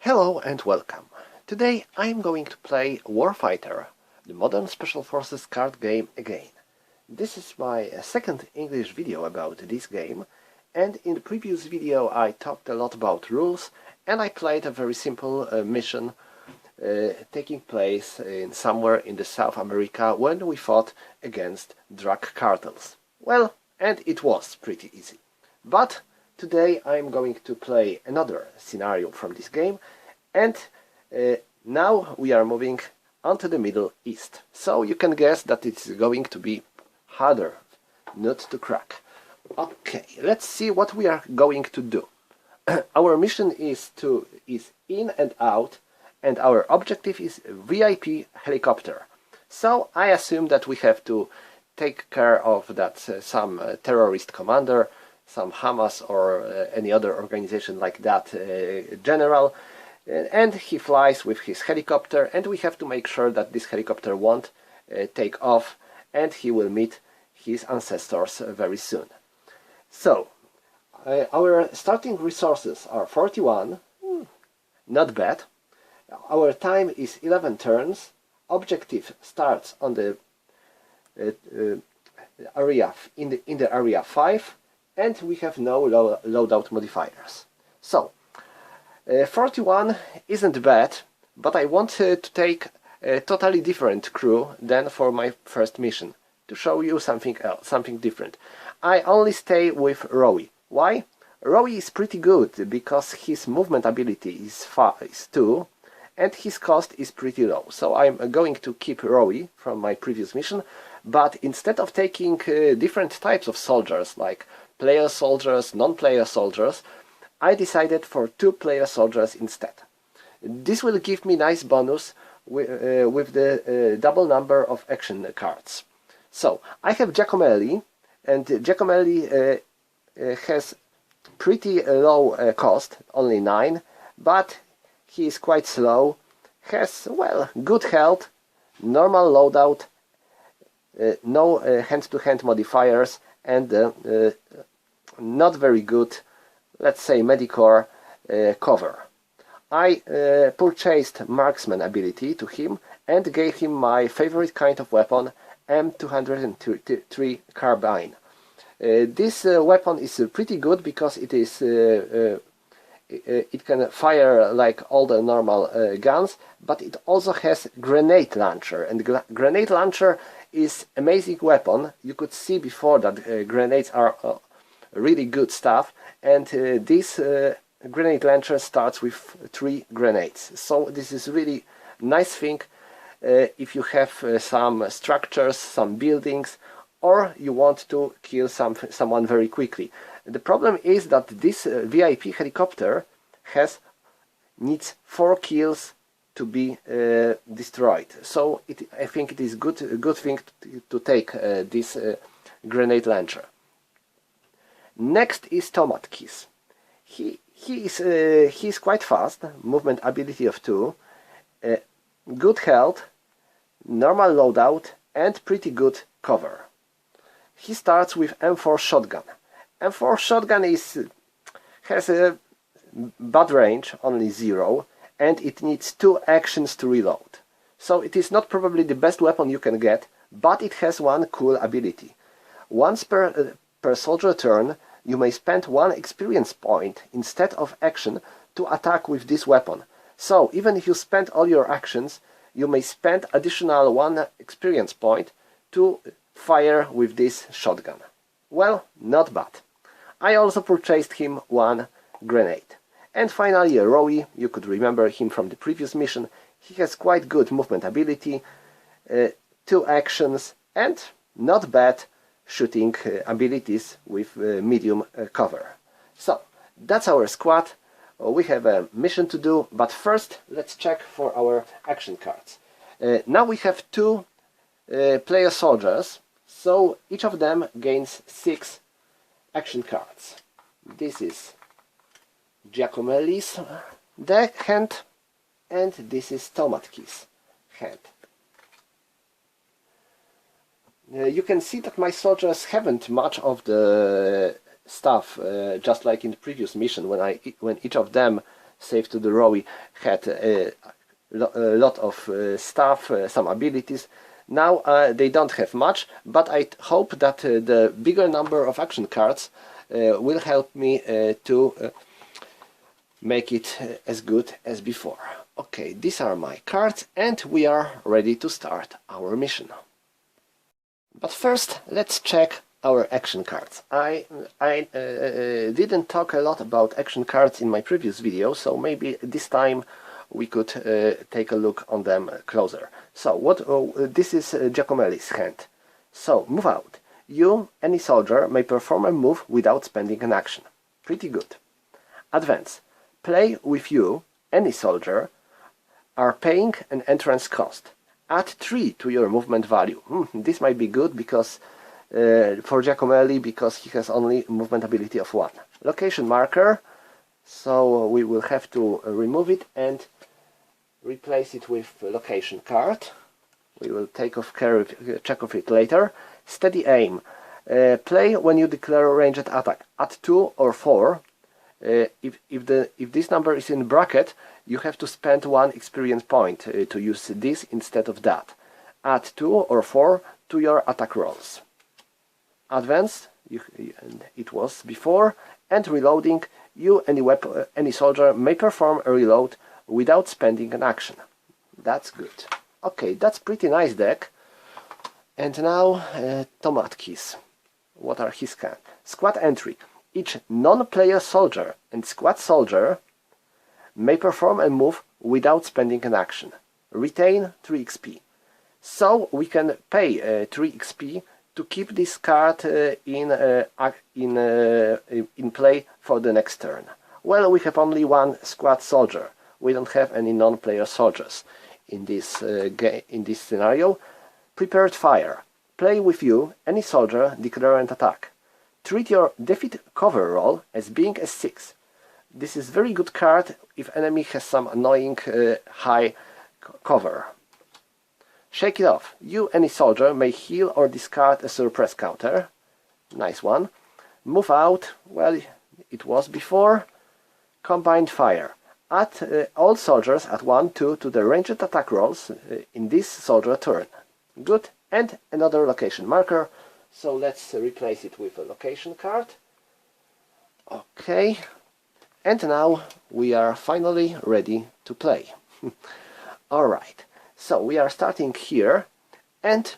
Hello and welcome. Today I'm going to play Warfighter, the Modern Special Forces card game again. This is my second English video about this game, and in the previous video I talked a lot about rules and I played a very simple mission taking place in somewhere in the South America when we fought against drug cartels. Well, and it was pretty easy. But today I'm going to play another scenario from this game, and now we are moving onto the Middle East. So you can guess that it's going to be harder nut to crack. Okay, let's see what we are going to do. Our mission is in and out, and our objective is VIP helicopter. So I assume that we have to take care of that some terrorist commander, some Hamas or any other organization like that general, and he flies with his helicopter, and we have to make sure that this helicopter won't take off and he will meet his ancestors very soon. So our starting resources are 41, not bad. Our time is 11 turns. Objective starts on the area in the area 5, and we have no loadout modifiers. So 41 isn't bad, but I want to take a totally different crew than for my first mission, to show you something else, something different. I only stay with Rowie. Why? Rowie is pretty good because his movement ability is 2 and his cost is pretty low. So I'm going to keep Rowie from my previous mission, but instead of taking different types of soldiers like player soldiers, non-player soldiers, I decided for 2 player soldiers instead. This will give me nice bonus with the double number of action cards. So I have Giacomelli, and Giacomelli has pretty low cost, only 9, but he is quite slow, has, well, good health, normal loadout, no hand-to-hand modifiers, and not very good, let's say, Medicore cover. I purchased marksman ability to him and gave him my favorite kind of weapon, M233 Carbine. This weapon is pretty good because it is it can fire like all the normal guns, but it also has grenade launcher, and grenade launcher is amazing weapon. You could see before that grenades are really good stuff, and this grenade launcher starts with 3 grenades. So this is really nice thing if you have some structures, some buildings, or you want to kill someone very quickly. The problem is that this VIP helicopter needs 4 kills to be destroyed. So I think it is a good thing to take this grenade launcher. Next is Tomatkis. He's quite fast, movement ability of 2, good health, normal loadout, and pretty good cover. He starts with M4 shotgun. M4 shotgun has a bad range, only 0, and it needs 2 actions to reload. So it is not probably the best weapon you can get, but it has one cool ability. Once per soldier turn, you may spend 1 experience point instead of action to attack with this weapon. So even if you spend all your actions, you may spend additional 1 experience point to fire with this shotgun. Well, not bad. I also purchased him 1 grenade. And finally Rowie, you could remember him from the previous mission. He has quite good movement ability, 2 actions, and not bad shooting abilities with medium cover. So that's our squad. We have a mission to do, but first let's check for our action cards. Now we have 2 player soldiers, so each of them gains 6 action cards. This is Giacomelli's hand, and this is Tomatkis' hand. You can see that my soldiers haven't much of the stuff, just like in the previous mission when each of them Save to the Rowie had a lot of stuff, some abilities. Now they don't have much, but I hope that the bigger number of action cards will help me to make it as good as before. Okay, these are my cards and we are ready to start our mission. But first, let's check our action cards. I didn't talk a lot about action cards in my previous video, so maybe this time we could take a look on them closer. So this is Giacomelli's hand. So move out. You, any soldier, may perform a move without spending an action. Pretty good. Advance. Play with you, any soldier, are paying an entrance cost. Add 3 to your movement value. This might be good because for Giacomelli, because he has only movement ability of 1. Location marker. So we will have to remove it and replace it with location card. We will check of it later. Steady aim. Play when you declare a ranged attack. Add 2 or 4. If this number is in bracket, you have to spend 1 experience point to use this instead of that. Add 2 or 4 to your attack rolls. Advance. It was before. And reloading. You, any soldier, may perform a reload without spending an action. That's good. Okay, that's pretty nice deck. And now Tomatkis. What are his cards? Squad entry. Each non-player soldier and squad soldier may perform a move without spending an action. Retain 3 XP. So we can pay 3 XP to keep this card in play for the next turn. Well, we have only 1 squad soldier. We don't have any non-player soldiers in this scenario. Prepared fire. Play with you, any soldier, declare an attack. Treat your defeat cover roll as being a 6. This is very good card if enemy has some annoying high cover. Shake it off. You, any soldier, may heal or discard a suppress counter. Nice one. Move out. Well, it was before. Combined fire. Add all soldiers at 1/2 to the ranged attack rolls in this soldier turn. Good. And another location marker. So let's replace it with a location card. Okay. And now we are finally ready to play. Alright. So we are starting here, and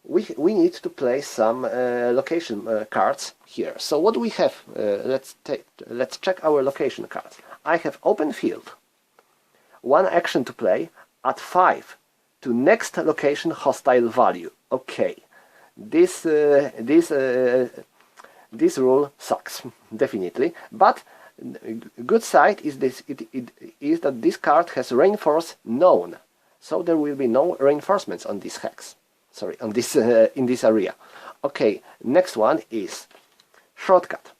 we need to play some location cards here. So what do we have? Let's check our location cards. I have open field. 1 action to play. Add 5 to next location hostile value. Okay, this rule sucks definitely, but good side is this. It is that this card has reinforce known, so there will be no reinforcements on this hex. Sorry, on this in this area. Okay, next one is shortcut.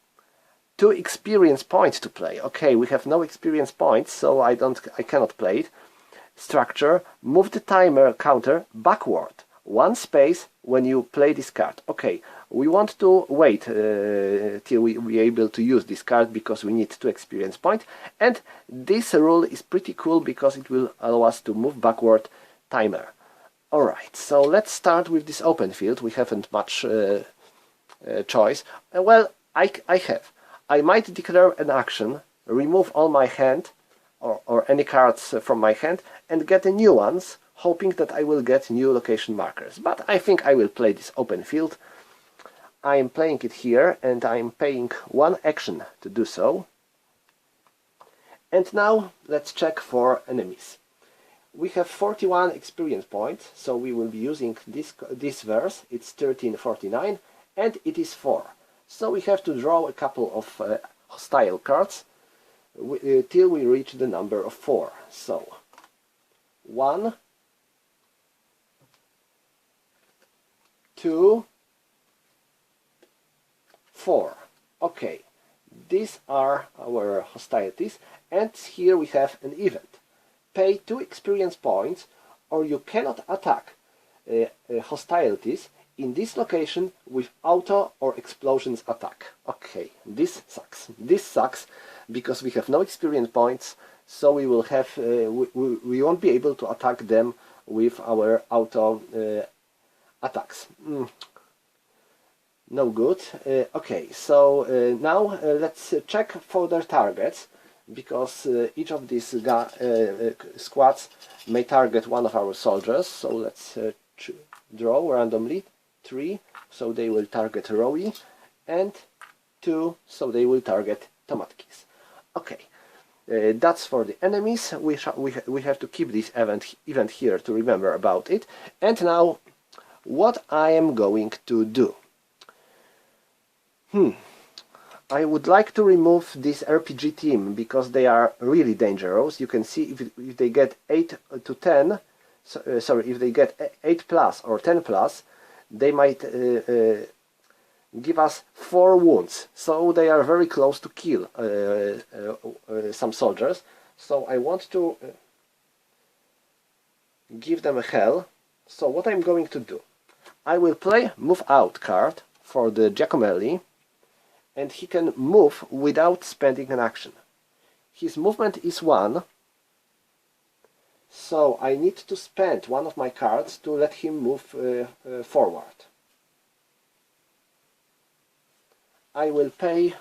2 experience points to play. Okay, we have no experience points, so I cannot play it. Structure. Move the timer counter backward 1 space when you play this card. Okay, we want to wait till we are able to use this card because we need 2 experience points, and this rule is pretty cool because it will allow us to move backward timer. Alright, so let's start with this open field. We haven't much choice. Well, I have. I might declare an action, remove all my hand or any cards from my hand and get new ones, hoping that I will get new location markers. But I think I will play this open field. I am playing it here and I am paying 1 action to do so. And now let's check for enemies. We have 41 experience points, so we will be using this verse. It's 1349 and it is 4. So we have to draw a couple of hostile cards till we reach the number of 4. So 1, 2, 4. Okay, these are our hostilities, and here we have an event. Pay 2 experience points or you cannot attack hostilities in this location with auto or explosions attack. Okay, this sucks. This sucks because we have no experience points, so we will have we won't be able to attack them with our auto attacks. No good. Okay, so now let's check for their targets, because each of these squads may target one of our soldiers. So let's draw randomly 3, so they will target Rowie, and 2, so they will target Tomatkis. Okay, that's for the enemies. We have to keep this event here to remember about it. And now, what I am going to do. I would like to remove this RPG team, because they are really dangerous. You can see if they get 8 to 10, sorry, if they get 8 plus or 10 plus, they might give us 4 wounds. So they are very close to kill some soldiers. So I want to give them a hell. So what I'm going to do, I will play Move Out card for the Giacomelli, and he can move without spending an action. His movement is 1, so I need to spend one of my cards to let him move forward. I will pay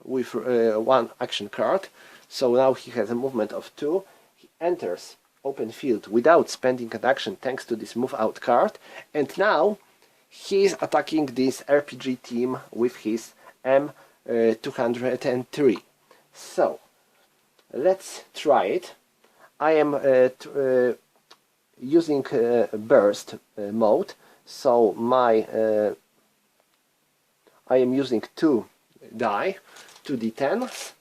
with 1 action card, so now he has a movement of 2. He enters open field without spending an action thanks to this Move Out card, and now he is attacking this RPG team with his M233. So let's try it. I am using burst mode, so I am using 2 die, 2 d10s,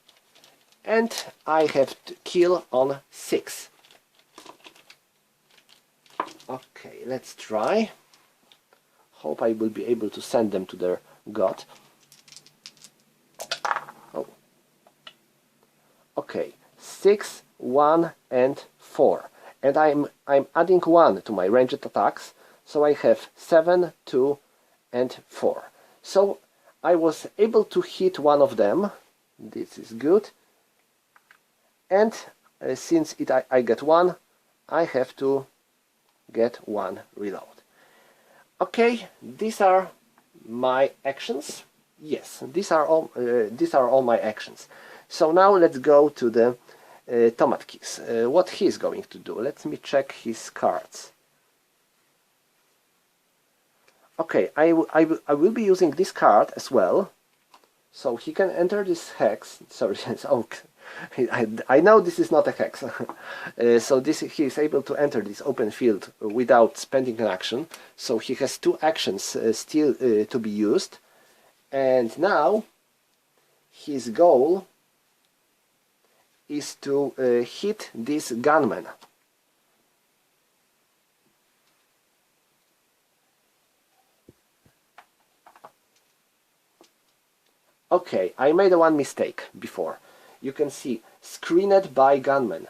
and I have to kill on 6. Okay, let's try. Hope I will be able to send them to their god. Oh. Okay, 6, 1 and 4. And I'm adding 1 to my ranged attacks, so I have 7, 2 and 4. So I was able to hit one of them. This is good. And since I get 1, I have to get 1 reload. Okay, these are my actions. Yes, these are all my actions. So now let's go to the Tomatkis. What he's going to do. Let me check his cards. Okay, I will be using this card as well. So he can enter this hex. Sorry, oh, I know this is not a hex. So he is able to enter this open field without spending an action. So he has 2 actions still to be used. And now his goal is to hit this gunman. Okay, I made one mistake before. You can see screened by gunmen.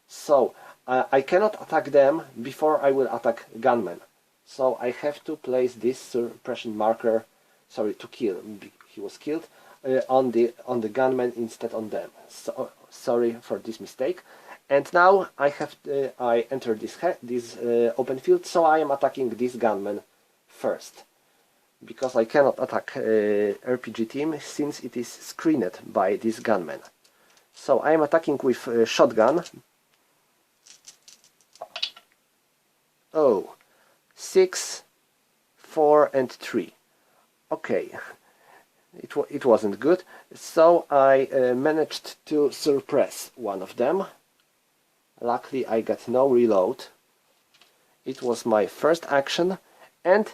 So I cannot attack them before I will attack gunmen. So I have to place this suppression marker, sorry, to kill. He was killed on the gunmen instead on them. So sorry for this mistake. And now I enter this open field, so I am attacking this gunman first, because I cannot attack RPG team since it is screened by this gunman. So I am attacking with shotgun. Oh, 6, 4 and 3. Okay, it wasn't good. So I managed to suppress one of them. Luckily I got no reload. It was my first action, and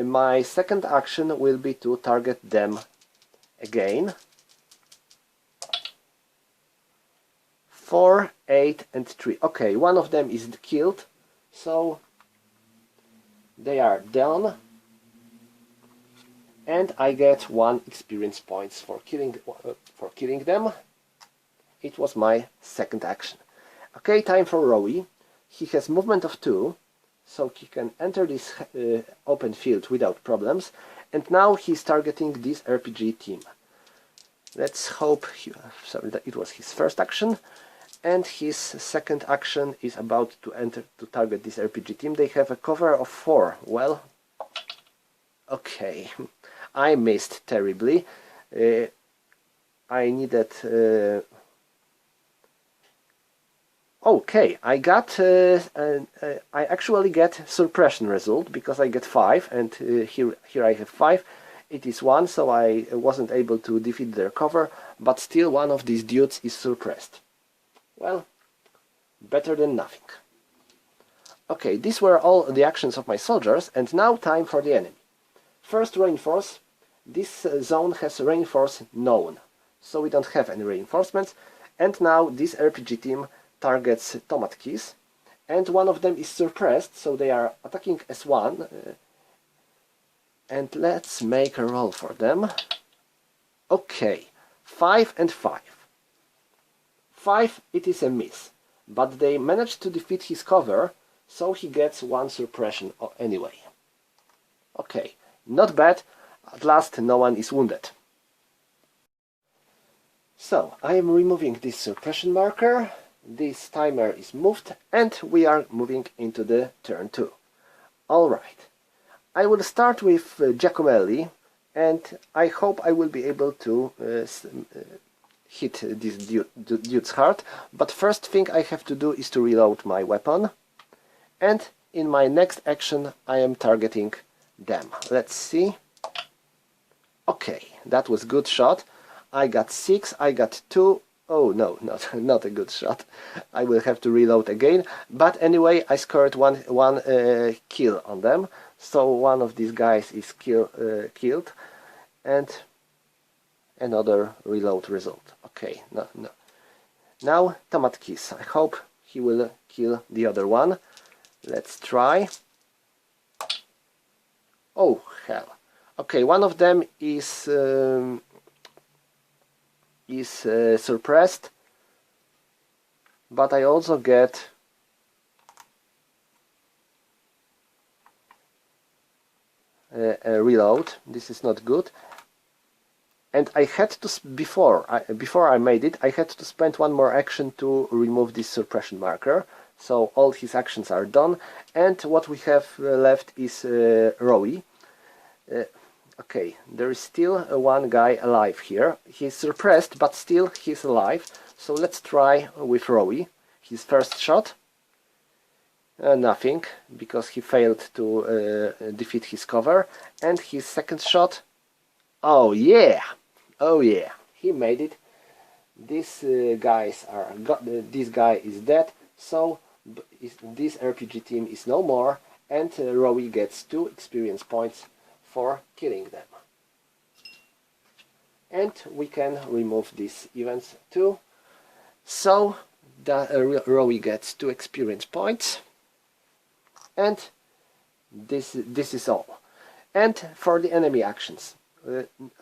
my second action will be to target them again. 4, 8 and 3. Okay, one of them is killed, so they are done. And I get 1 experience points for killing them. It was my second action. Okay, time for Rowie. He has movement of 2, so he can enter this open field without problems. And now he's targeting this RPG team. Let's hope that it was his first action. And his second action is about to enter to target this RPG team. They have a cover of 4. Well, okay, I missed terribly. I needed... okay, I got... I actually get suppression result, because I get 5, and here I have 5. It is 1, so I wasn't able to defeat their cover, but still one of these dudes is suppressed. Well, better than nothing. Okay, these were all the actions of my soldiers, and now time for the enemy. First, reinforce. This zone has reinforce known, so we don't have any reinforcements. And now this RPG team targets tomat keys, and one of them is suppressed, so they are attacking as one. And let's make a roll for them. Okay, 5 and 5. 5, it is a miss, but they managed to defeat his cover, so he gets 1 suppression anyway. Okay, not bad. At last no one is wounded. So, I am removing this suppression marker, this timer is moved, and we are moving into the turn 2. Alright, I will start with Giacomelli, and I hope I will be able to hit this dude's heart, but first thing I have to do is to reload my weapon, and in my next action I am targeting them. Let's see. Okay, that was good shot. I got 6, I got 2. Oh no, not a good shot. I will have to reload again, but anyway I scored one kill on them, so one of these guys is killed, and another reload result. Okay, no. Now tomat keys. I hope he will kill the other one. Let's try. Oh hell. Okay, one of them is suppressed, but I also get a reload. This is not good. And I had to, before I made it, I had to spend one more action to remove this suppression marker. So all his actions are done, and what we have left is Rowie. Okay, there is still one guy alive here. He's suppressed, but still he's alive. So let's try with Rowie. His first shot. Nothing, because he failed to defeat his cover. And his second shot. Oh yeah! Oh yeah! He made it. This guy is dead. So this RPG team is no more, and Rowie gets 2 experience points for killing them. And we can remove these events too. So the Rowie gets 2 experience points, and this is all. And for the enemy actions,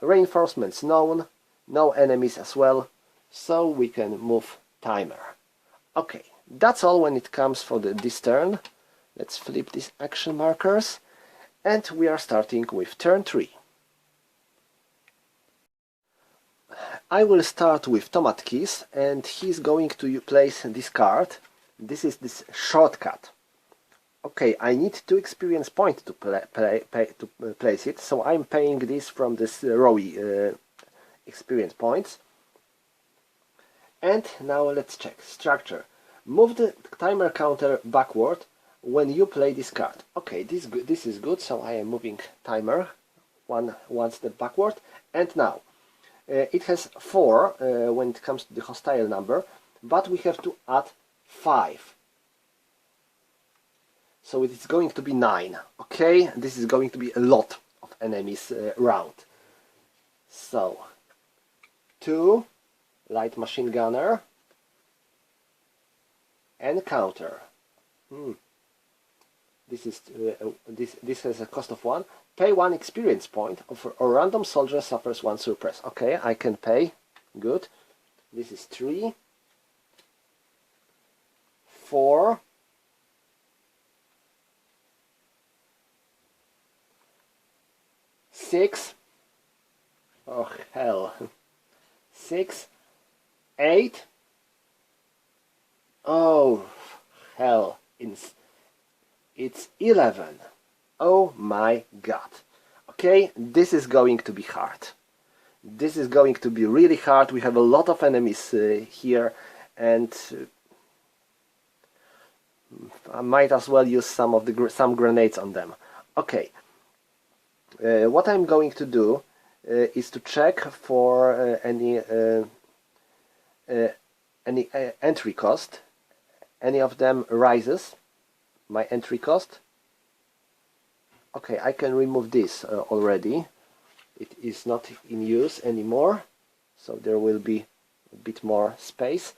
reinforcements known, no enemies as well, so we can move timer. Okay, that's all when it comes for this turn. Let's flip these action markers, and we are starting with turn 3. I will start with tomat keys, and he's going to place this card. This is this shortcut. Okay, I need 2 experience points to place it, so I'm paying this from this Rowie experience points. And now let's check. Structure. Move the timer counter backward when you play this card. Okay, this is good, so I am moving timer one step backward. And now, it has 4 when it comes to the hostile number, but we have to add 5. So it's going to be 9. Okay, this is going to be a lot of enemies around. So, 2 light machine gunner and counter. This has a cost of 1. Pay 1 experience point, or random soldier suffers 1 suppress. Okay, I can pay. Good. This is 3, 4, 6. Oh hell. 6, 8. Oh, hell, it's 11. Oh my god. Okay, this is going to be hard. This is going to be really hard. We have a lot of enemies here, and I might as well use some grenades on them. Okay, what I'm going to do is to check for any entry cost. Any of them rises my entry cost. Okay, I can remove this already. It is not in use anymore, so there will be a bit more space.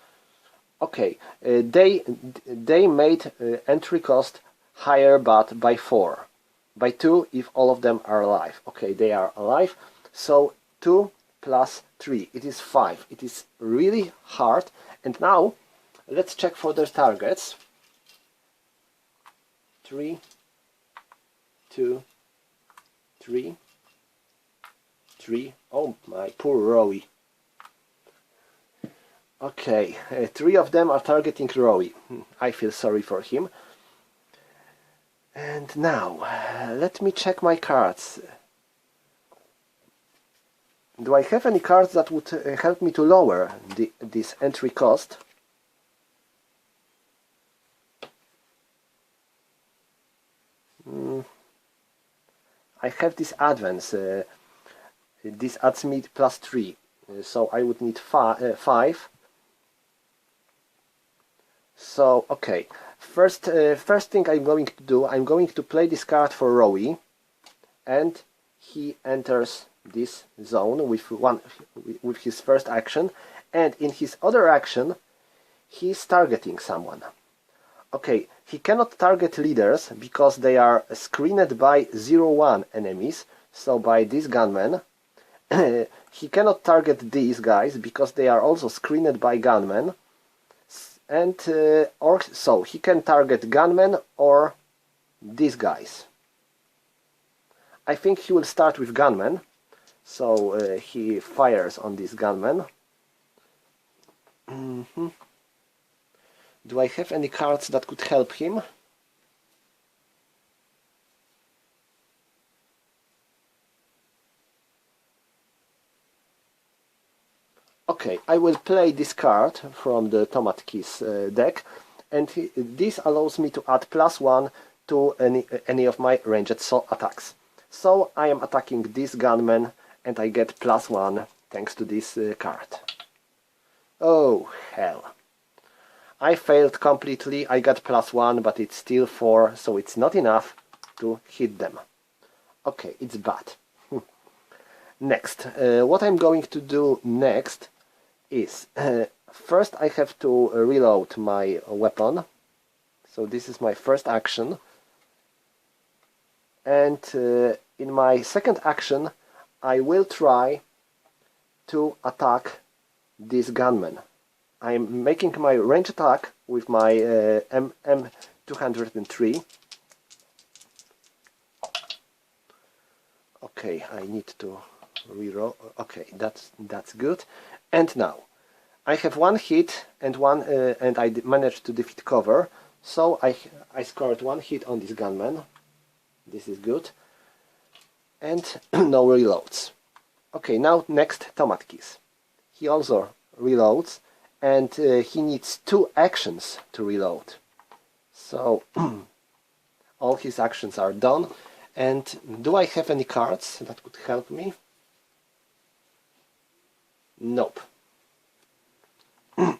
Okay, they made entry cost higher, but by 4. By 2 if all of them are alive. Okay, they are alive, so 2 plus 3, it is 5. It is really hard. And now let's check for their targets. 3, 2, 3, 3. Oh, my poor Rowie. Okay, 3 of them are targeting Rowie. I feel sorry for him. And now, let me check my cards. Do I have any cards that would help me to lower this entry cost? I have this advance. This adds me +3, so I would need 5. So, okay. First thing I'm going to do, I'm going to play this card for Rowie, and he enters this zone with his first action, and in his other action he's targeting someone. Okay, he cannot target leaders because they are screened by 0-1 enemies, so by this gunman. He cannot target these guys because they are also screened by gunmen. And so he can target gunmen or these guys. I think he will start with gunmen, so he fires on this gunman. Do I have any cards that could help him? Okay, I will play this card from the Tomat Keys deck, and this allows me to add +1 to any of my ranged attacks. So I am attacking this gunman, and I get +1 thanks to this card. Oh, hell. I failed completely. I got +1, but it's still 4, so it's not enough to hit them. Okay, it's bad. Next, what I'm going to do next is, first I have to reload my weapon. So this is my first action. And in my second action, I will try to attack this gunman. I'm making my range attack with my M233. Okay, I need to reroll. Okay, that's good. And now I have 1 hit and and I managed to defeat cover. So I scored 1 hit on this gunman. This is good. And no reloads. Okay, now next Tomat Keys. He also reloads, and he needs 2 actions to reload. So all his actions are done. And do I have any cards that could help me? Nope.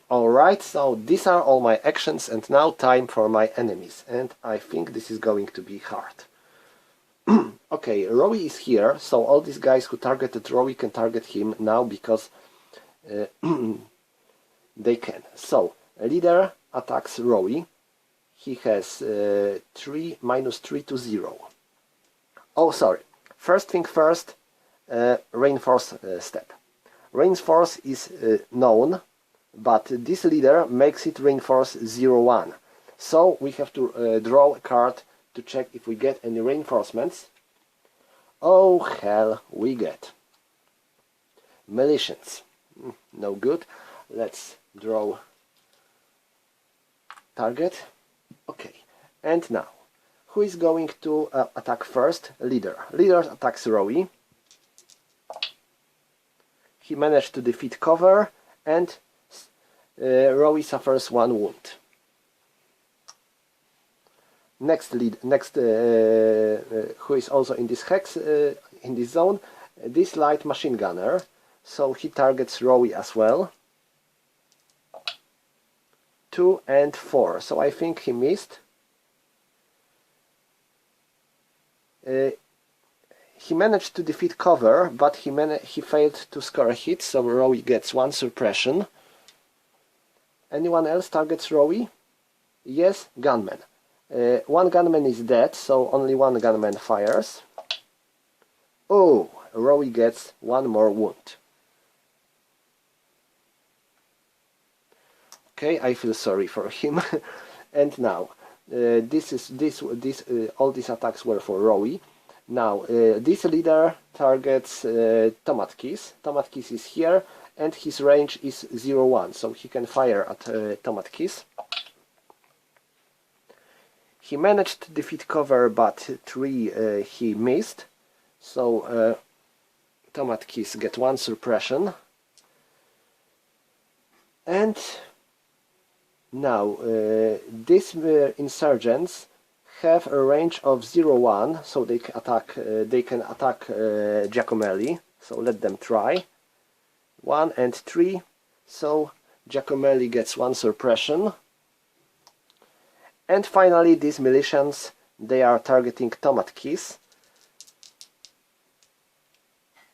Alright, so these are all my actions, and now time for my enemies. And I think this is going to be hard. Okay, Rowie is here, so all these guys who targeted Rowie can target him now because they can. So, leader attacks Rowie. He has -3 to 0. Oh, sorry. First thing first, reinforce step. Reinforce is known, but this leader makes it reinforce 0-1. So we have to draw a card to check if we get any reinforcements. Oh hell, we get Militians. No good. Let's draw target. Okay, and now, who is going to attack first? Leader. Leader attacks Rowie. He managed to defeat cover, and Rowie suffers 1 wound. Next who is also in this hex, in this zone, this light machine gunner. So he targets Rowie as well. 2 and 4. So I think he missed. He managed to defeat cover, but he failed to score a hit, so Rowie gets 1 suppression. Anyone else targets Rowie? Yes, gunman. 1 gunman is dead, so only 1 gunman fires. Oh, Rowie gets 1 more wound. Okay, I feel sorry for him. And now, all these attacks were for Rowie. Now, this leader targets Tomatkis. Tomatkis is here, and his range is 0-1, so he can fire at Tomatkis. He managed to defeat cover, but 3 he missed, so Tomatkis get 1 suppression. And now, these insurgents have a range of 0-1, so they can attack Giacomelli. So let them try. 1 and 3. So Giacomelli gets 1 suppression. And finally, these militians, they are targeting Tomatkis.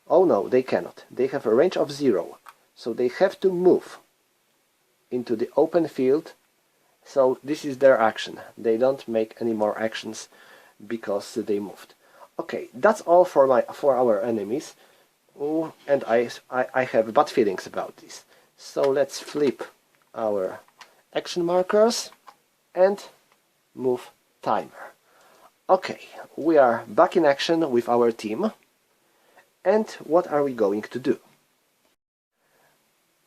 Oh no, they cannot. They have a range of 0, so they have to move into the open field. So this is their action. They don't make any more actions because they moved. Okay, that's all for our enemies. Ooh, and I have bad feelings about this. So let's flip our action markers and move timer. Okay, we are back in action with our team. And what are we going to do?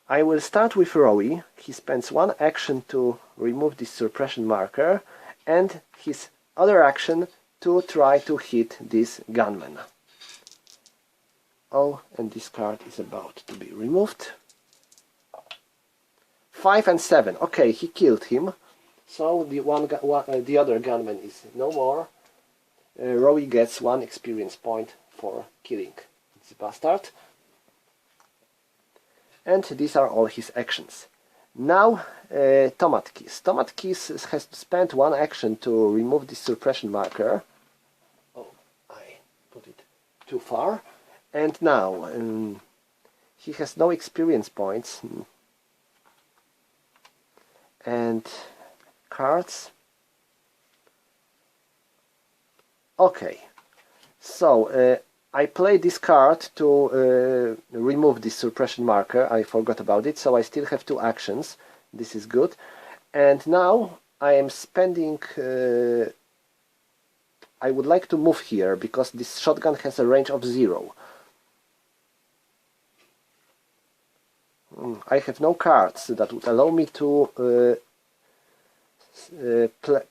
I will start with Rowie. He spends 1 action to remove this suppression marker, and his other action to try to hit this gunman. Oh, and this card is about to be removed. 5 and 7. Okay, he killed him. So the other gunman is no more. Rowie gets 1 experience point for killing this bastard. And these are all his actions. Now, Tomatkis. Tomatkis has to spend 1 action to remove this suppression marker. Oh, I put it too far. And now, he has no experience points. And cards. Okay. So, I play this card to remove this suppression marker. I forgot about it, so I still have 2 actions. This is good. And now I am spending... I would like to move here, because this shotgun has a range of 0. I have no cards that would allow me to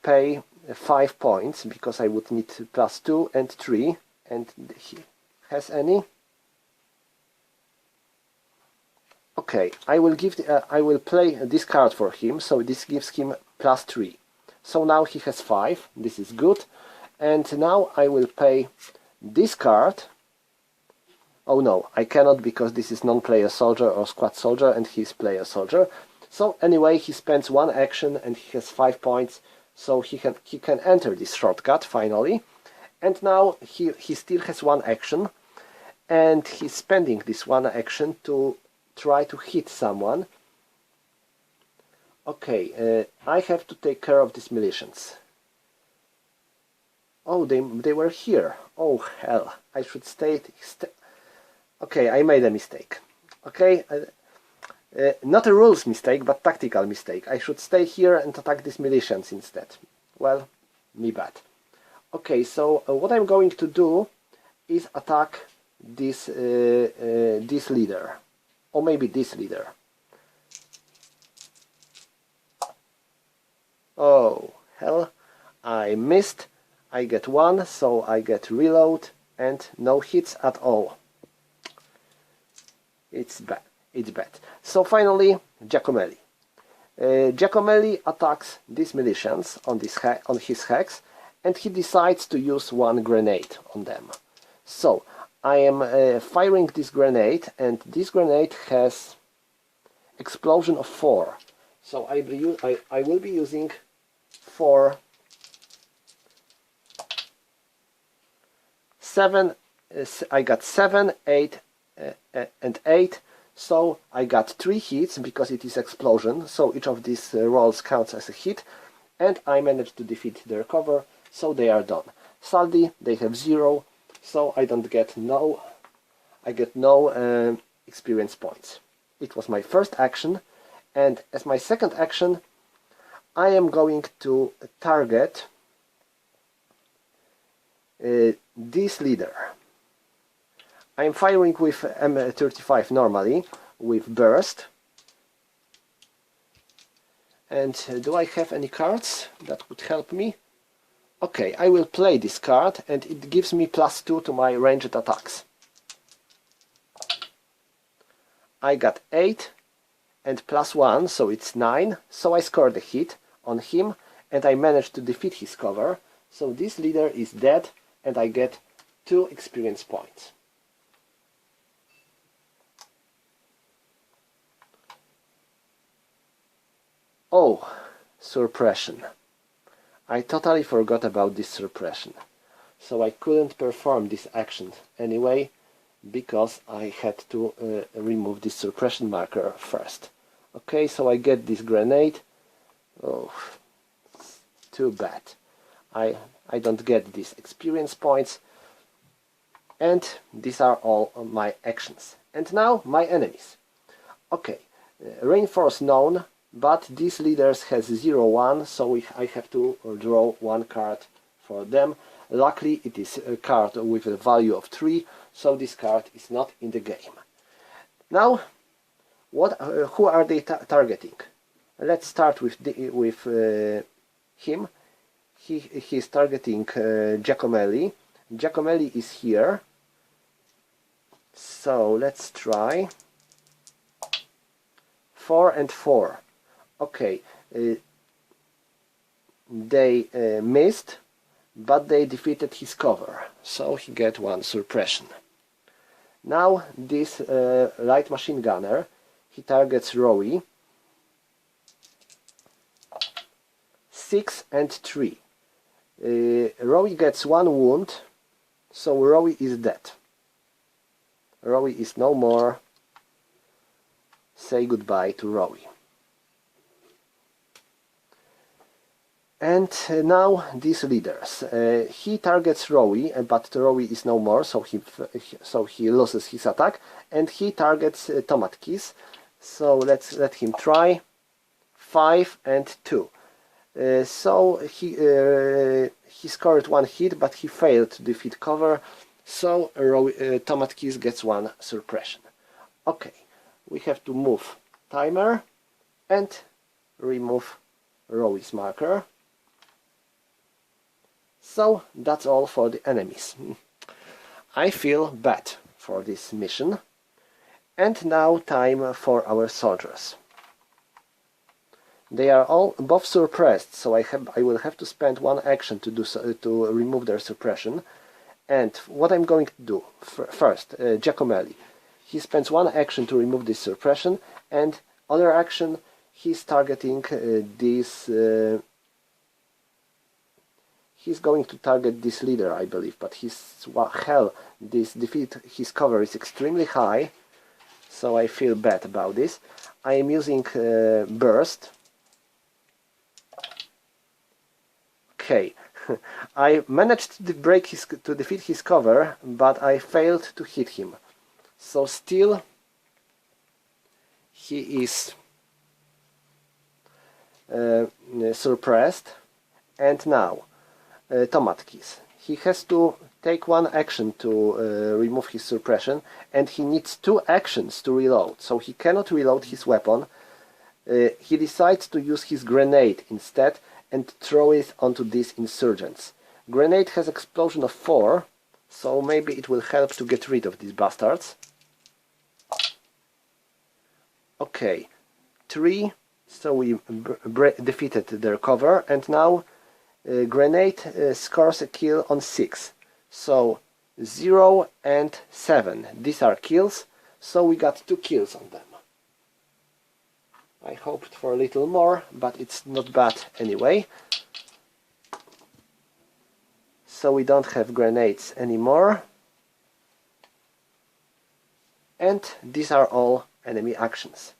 pay 5 points, because I would need +2 and 3. And he has any? Okay, I will play this card for him, so this gives him +3. So now he has 5. This is good. And now I will pay this card. Oh no, I cannot, because this is non-player soldier or squad soldier, and he's player soldier. So anyway, he spends 1 action and he has 5 points, so he can enter this shortcut finally. And now he still has 1 action, and he's spending this 1 action to try to hit someone. Okay, I have to take care of these militians. Oh, they were here. Oh hell, I should stay. Okay, I made a mistake. Okay, not a rules mistake, but tactical mistake. I should stay here and attack these militians instead. Well, me bad. Okay, so what I'm going to do is attack this leader. Or maybe this leader. Oh, hell, I missed. I get 1, so I get reload and no hits at all. It's bad. It's bad. So finally, Giacomelli. Giacomelli attacks these militians on his hex, and he decides to use 1 grenade on them. So I am firing this grenade, and this grenade has explosion of 4. So I will be using 4, 7. I got 7, 8, and 8. So I got 3 hits because it is explosion. So each of these rolls counts as a hit, and I managed to defeat their cover. So they are done. Saldi, they have 0. So I get no experience points. It was my first action, and as my second action, I am going to target this leader. I am firing with M233 normally, with burst. And do I have any cards that would help me? Okay, I will play this card, and it gives me +2 to my ranged attacks. I got 8 and +1, so it's 9, so I scored a hit on him, and I managed to defeat his cover. So this leader is dead, and I get 2 experience points. Oh, suppression. I totally forgot about this suppression. So I couldn't perform this action anyway, because I had to remove this suppression marker first. Okay, so I get this grenade. Oh, too bad. I don't get these experience points. And these are all my actions. And now my enemies. Okay, reinforce known, but these leaders has 0-1, so I have to draw 1 card for them. Luckily it is a card with a value of 3, so this card is not in the game. Now, who are they targeting? Let's start with him. He is targeting Giacomelli. Giacomelli is here. So let's try 4 and 4. Okay, they missed, but they defeated his cover, so he get 1 suppression. Now this light machine gunner, he targets Rowie. 6 and 3. Rowie gets 1 wound, so Rowie is dead. Rowie is no more. Say goodbye to Rowie. And now these leaders. He targets Rowie, but Rowie is no more, so he loses his attack, and he targets Tomatkis. So let's let him try. 5 and 2. So he scored 1 hit, but he failed to defeat cover. So Tomatkis gets 1 suppression. Okay, we have to move timer and remove Rowie's marker. So that's all for the enemies. I feel bad for this mission. And now time for our soldiers. They are all both suppressed, so I will have to spend 1 action to do so, to remove their suppression. And what I'm going to do first, Giacomelli. He spends 1 action to remove this suppression, and other action he's targeting this. He's going to target this leader, I believe, but this defeat, his cover is extremely high, so I feel bad about this. I am using burst. Okay, I managed to defeat his cover, but I failed to hit him. So still, he is suppressed. And now, Tomatkis. He has to take one action to remove his suppression, and he needs 2 actions to reload, so he cannot reload his weapon. He decides to use his grenade instead and throw it onto these insurgents. Grenade has explosion of 4, so maybe it will help to get rid of these bastards. Okay, 3, so we defeated their cover, and now grenade scores a kill on 6. So 0 and 7, these are kills, so we got 2 kills on them. I hoped for a little more, but it's not bad anyway. So we don't have grenades anymore. And these are all enemy actions.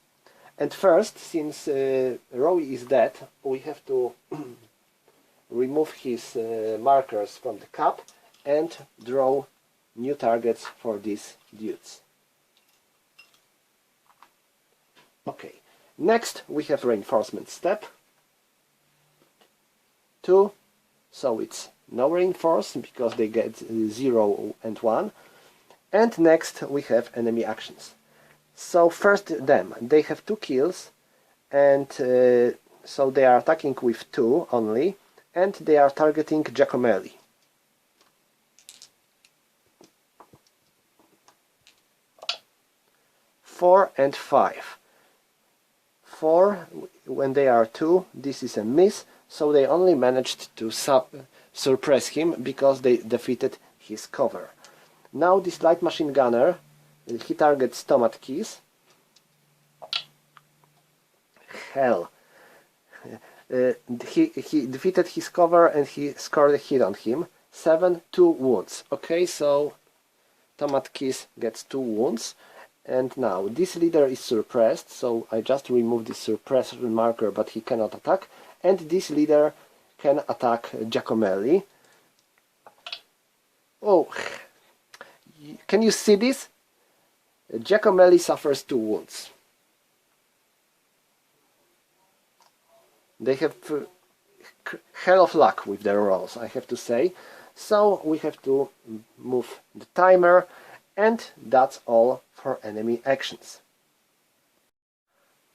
And first, since Rowie is dead, we have to remove his markers from the cap and draw new targets for these dudes. Okay, next we have reinforcement step 2, so it's no reinforce because they get 0 and 1. And next we have enemy actions. So first them, they have 2 kills, and so they are attacking with 2 only, and they are targeting Giacomelli. 4 and 5. 4, when they are 2, this is a miss, so they only managed to suppress him because they defeated his cover. Now this light machine gunner, he targets Tomat Keys. Hell. He defeated his cover and he scored a hit on him. 7, 2 wounds. Okay, so Tomat Keys gets 2 wounds. And now this leader is suppressed, so I just removed the suppression marker, but he cannot attack. And this leader can attack Giacomelli. Oh, can you see this? Giacomelli suffers 2 wounds. They have hell of luck with their rolls, I have to say. So we have to move the timer, and that's all for enemy actions.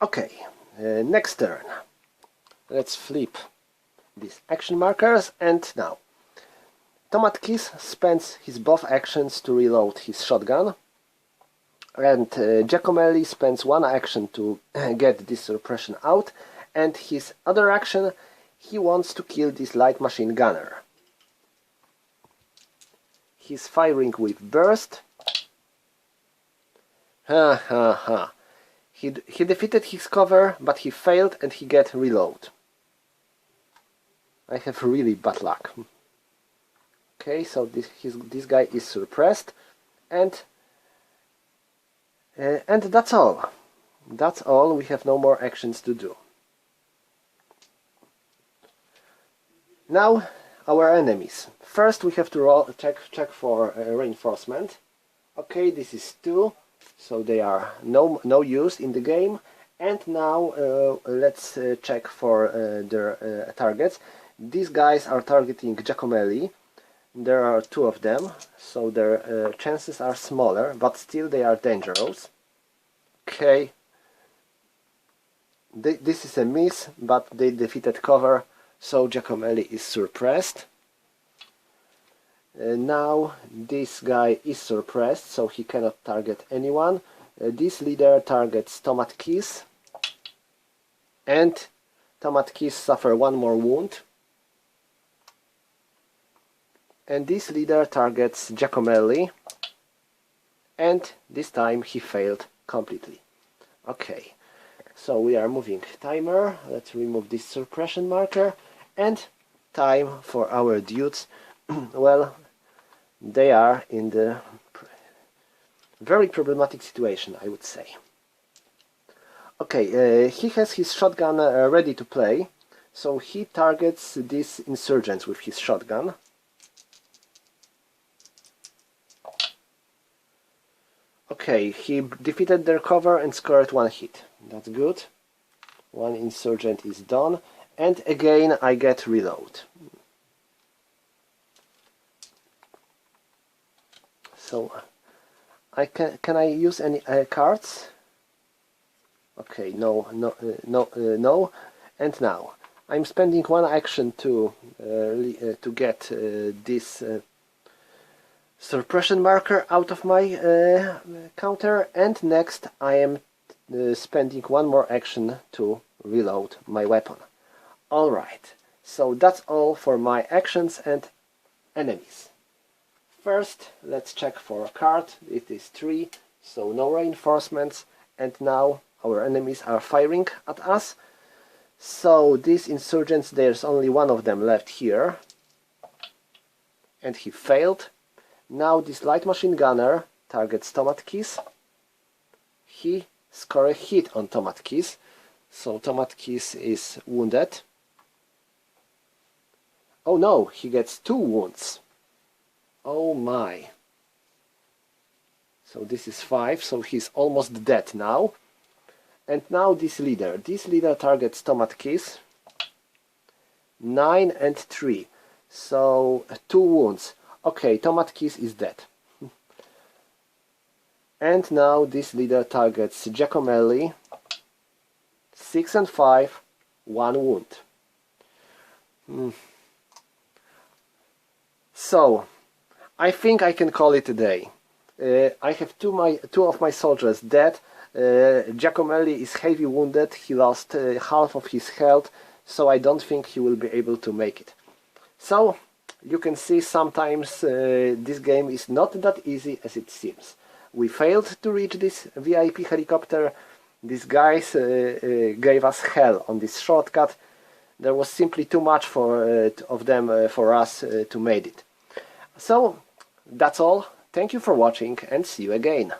Okay, next turn. Let's flip these action markers, and now Tomat Keys spends his both actions to reload his shotgun, and Giacomelli spends 1 action to get this suppression out, and his other action, he wants to kill this light machine gunner. He's firing with burst. Ha ha ha. He defeated his cover, but he failed and he get reload. I have really bad luck. Okay, so this guy is suppressed, and that's all. That's all. We have no more actions to do. Now our enemies. First we have to check for reinforcement. Okay, this is 2, so they are no use in the game. And now let's check for their targets. These guys are targeting Giacomelli. There are 2 of them, so their chances are smaller, but still they are dangerous. Okay, this is a miss, but they defeated cover, so Giacomelli is suppressed. Now this guy is suppressed, so he cannot target anyone. This leader targets Tomat Keys, and Tomat Keys suffer 1 more wound. And this leader targets Giacomelli, and this time he failed completely. Okay, so we are moving timer. Let's remove this suppression marker, and time for our dudes. Well, they are in the very problematic situation, I would say. Okay, he has his shotgun ready to play, so he targets these insurgents with his shotgun. Okay, he defeated their cover and scored 1 hit. That's good. 1 insurgent is done, and again I get reload. So can I use any cards? Okay, no. And now I'm spending one action to get this suppression marker out of my counter, and next I am spending one more action to reload my weapon. Alright, so that's all for my actions and enemies. First, let's check for a card. It is 3, so no reinforcements, and now our enemies are firing at us. So these insurgents, there's only one of them left here, and he failed. Now this light machine gunner targets Tomatkis. He scored a hit on Tomatkis, so Tomatkis is wounded. Oh no, he gets 2 wounds. Oh my. So this is 5, so he's almost dead now. And now this leader targets Tomatkis. 9 and 3, so 2 wounds. Okay, Tomatkis is dead. And now this leader targets Giacomelli. 6 and 5, 1 wound. So I think I can call it a day. I have two of my soldiers dead. Giacomelli is heavy wounded. He lost half of his health, so I don't think he will be able to make it. So you can see sometimes this game is not that easy as it seems. We failed to reach this VIP helicopter. These guys gave us hell on this shortcut. There was simply too much of them for us to make it. So that's all. Thank you for watching, and see you again.